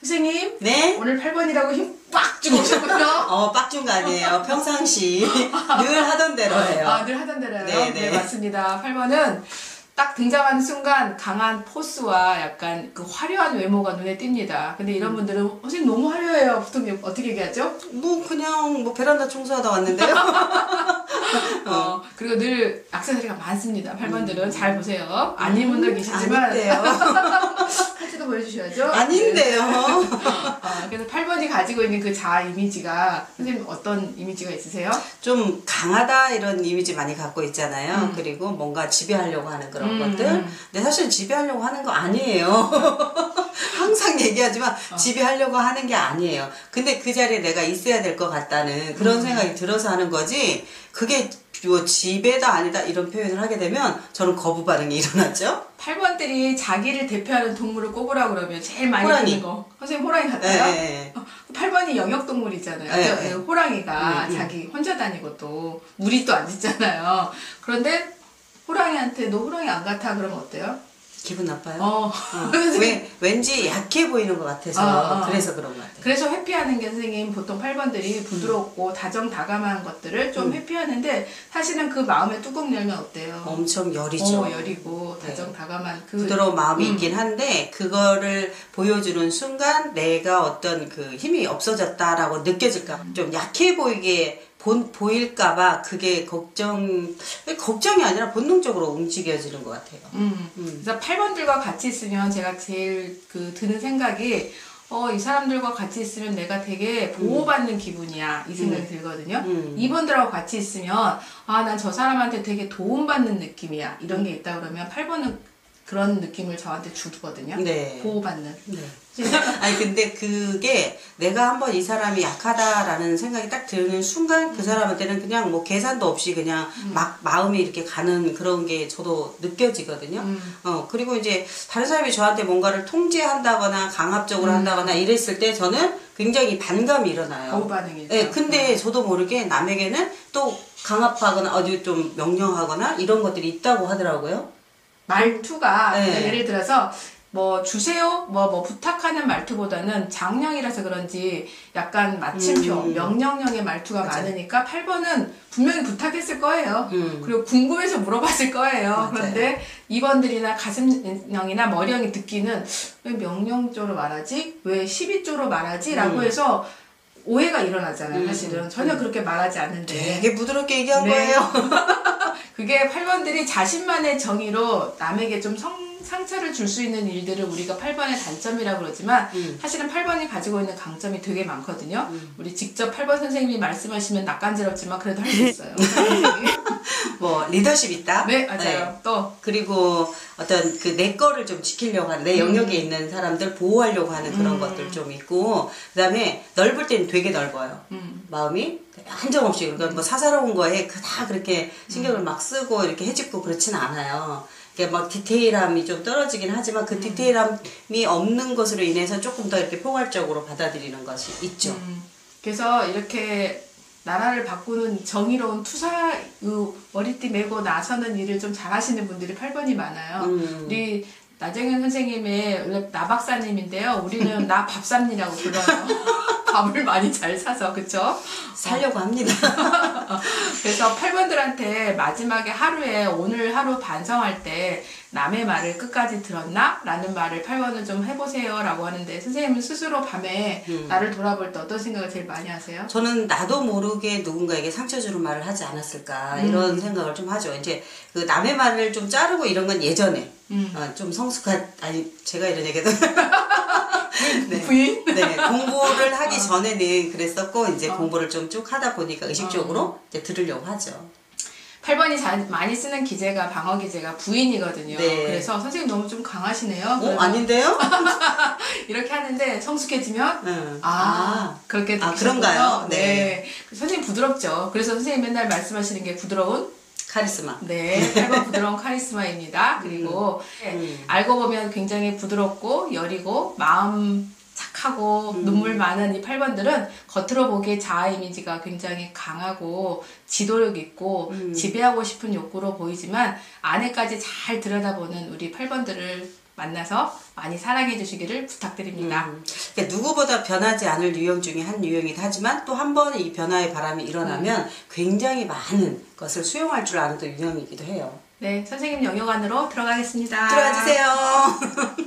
선생님, 네? 오늘 8번이라고 힘 빡 주고 오셨군요. 빡 준 거 아니에요. 평상시 늘 하던 대로예요. 아, 늘 하던 대로요? 네, 네, 네. 맞습니다. 8번은 딱 등장하는 순간 강한 포스와 약간 그 화려한 외모가 눈에 띕니다. 근데 이런 분들은 선생님 너무 화려해요. 보통 어떻게 얘기하죠? 그냥 베란다 청소하다 왔는데요. 그리고 늘 액세서리가 많습니다. 8번들은 잘 보세요. 아닌 분들 계시지만 아닌데요. 팔찌도 보여주셔야죠. 아닌데요. 그래서 8번이 가지고 있는 그 자아 이미지가 선생님 어떤 이미지가 있으세요? 좀 강하다 이런 이미지 많이 갖고 있잖아요. 그리고 뭔가 지배하려고 하는 그런 것들. 근데 사실 지배하려고 하는 거 아니에요. 항상 얘기하지만 지배하려고 하는 게 아니에요. 근데 그 자리에 내가 있어야 될 것 같다는 그런 생각이 들어서 하는 거지. 그게 뭐 지배다 아니다 이런 표현을 하게 되면 저는 거부 반응이 일어나죠. 8번들이 자기를 대표하는 동물을 꼽으라고 그러면 제일 많이 호랑이. 듣는 거. 선생님 호랑이 같아요? 네. 8번이 영역동물이잖아요. 네. 호랑이가 자기 혼자 다니고 또 무리 또 안 짓잖아요. 그런데 호랑이한테 너 호랑이 안 같아? 그러면 어때요? 기분 나빠요? 왠지 약해 보이는 것 같아서 그래서 그런 것 같아요. 그래서 회피하는 게 선생님 보통 8번들이 부드럽고 다정다감한 것들을 좀 회피하는데 사실은 그 마음의 뚜껑 열면 어때요? 엄청 여리죠. 여리고 다정다감한 그 부드러운 마음이 있긴 한데 그거를 보여주는 순간 내가 어떤 그 힘이 없어졌다라고 느껴질까 좀 약해 보이게 보일까봐 그게 걱정이 아니라 본능적으로 움직여지는 것 같아요. 그래서 8번들과 같이 있으면 제가 제일 드는 생각이 이 사람들과 같이 있으면 내가 되게 보호받는 기분이야 이 생각이 들거든요. 2번들하고 같이 있으면 난 저 사람한테 되게 도움받는 느낌이야 이런 게 있다 그러면 8번은 그런 느낌을 저한테 주거든요. 네. 보호받는. 네. 아니 근데 그게 내가 한번 이 사람이 약하다라는 생각이 딱 드는 순간 그 사람한테는 그냥 뭐 계산도 없이 그냥 막 마음이 이렇게 가는 그런 게 저도 느껴지거든요. 그리고 이제 다른 사람이 저한테 뭔가를 통제한다거나 강압적으로 한다거나 이랬을 때 저는 굉장히 반감이 일어나요. 보호 반응이죠. 네, 근데 저도 모르게 남에게는 또 강압하거나 어디 좀 명령하거나 이런 것들이 있다고 하더라고요. 말투가 네. 예를 들어서 뭐 주세요 뭐 부탁하는 말투보다는 장령이라서 그런지 약간 마침표 명령형의 말투가 맞아요. 많으니까 8번은 분명히 부탁했을 거예요. 그리고 궁금해서 물어봤을 거예요. 맞아요. 그런데 2번들이나 가슴형이나 머리형이 듣기는 왜 명령조로 말하지? 왜 12조로 말하지? 라고 해서 오해가 일어나잖아요. 사실은 전혀 그렇게 말하지 않는데 되게 부드럽게 얘기한 네. 거예요. 그게 8번들이 자신만의 정의로 남에게 좀 상처를 줄 수 있는 일들을 우리가 8번의 단점이라고 그러지만 사실은 8번이 가지고 있는 강점이 되게 많거든요. 우리 직접 8번 선생님이 말씀하시면 낯간지럽지만 그래도 할 수 있어요. 뭐 리더십 있다. 네, 맞아요. 또 그리고 어떤 그 내 거를 좀 지키려고 하는 내 영역에 있는 사람들 보호하려고 하는 그런 것들 좀 있고 그다음에 넓을 때는 되게 넓어요. 마음이 한정없이 그러니까 뭐 사사로운 거에 다 그렇게 신경을 막 쓰고 이렇게 해집고 그렇진 않아요. 이게 막 디테일함이 좀 떨어지긴 하지만 그 디테일함이 없는 것으로 인해서 조금 더 이렇게 포괄적으로 받아들이는 것이 있죠. 그래서 이렇게 나라를 바꾸는 정의로운 투사 머리띠 메고 나서는 일을 좀 잘하시는 분들이 8번이 많아요. 우리 나정현 선생님의 원래 나 박사님인데요. 우리는 나 밥삽니라고 불러요. 밥을 많이 잘 사서 그쵸? 살려고 합니다. 그래서 8번들한테 마지막에 하루에 오늘 하루 반성할 때 남의 말을 끝까지 들었나? 라는 말을 8번은 좀 해보세요 라고 하는데 선생님은 스스로 밤에 나를 돌아볼 때 어떤 생각을 제일 많이 하세요? 저는 나도 모르게 누군가에게 상처 주는 말을 하지 않았을까 이런 생각을 좀 하죠. 이제 그 남의 말을 좀 자르고 이런 건 예전에 좀 제가 이런 얘기도 네. 부인? 네, 공부를 하기 전에는 그랬었고 이제 공부를 좀 쭉 하다 보니까 의식적으로 이제 들으려고 하죠. 8번이 많이 쓰는 기제가 방어 기제가 부인이거든요. 네. 그래서 선생님 너무 좀 강하시네요. 아닌데요? 이렇게 하는데 성숙해지면 그렇게 그런가요? 네. 네. 선생님 부드럽죠. 그래서 선생님 맨날 말씀하시는 게 부드러운 카리스마. 네, 8번 부드러운 카리스마입니다. 그리고 알고 보면 굉장히 부드럽고 여리고 마음 착하고 눈물 많은 이 8번들은 겉으로 보기에 자아 이미지가 굉장히 강하고 지도력 있고 지배하고 싶은 욕구로 보이지만 안에까지 잘 들여다보는 우리 8번들을 만나서 많이 사랑해 주시기를 부탁드립니다. 그러니까 누구보다 변하지 않을 유형 중에 한 유형이긴 하지만 또 한 번 이 변화의 바람이 일어나면 굉장히 많은 것을 수용할 줄 아는 또 유형이기도 해요. 네, 선생님 영역 안으로 들어가겠습니다. 들어가 주세요.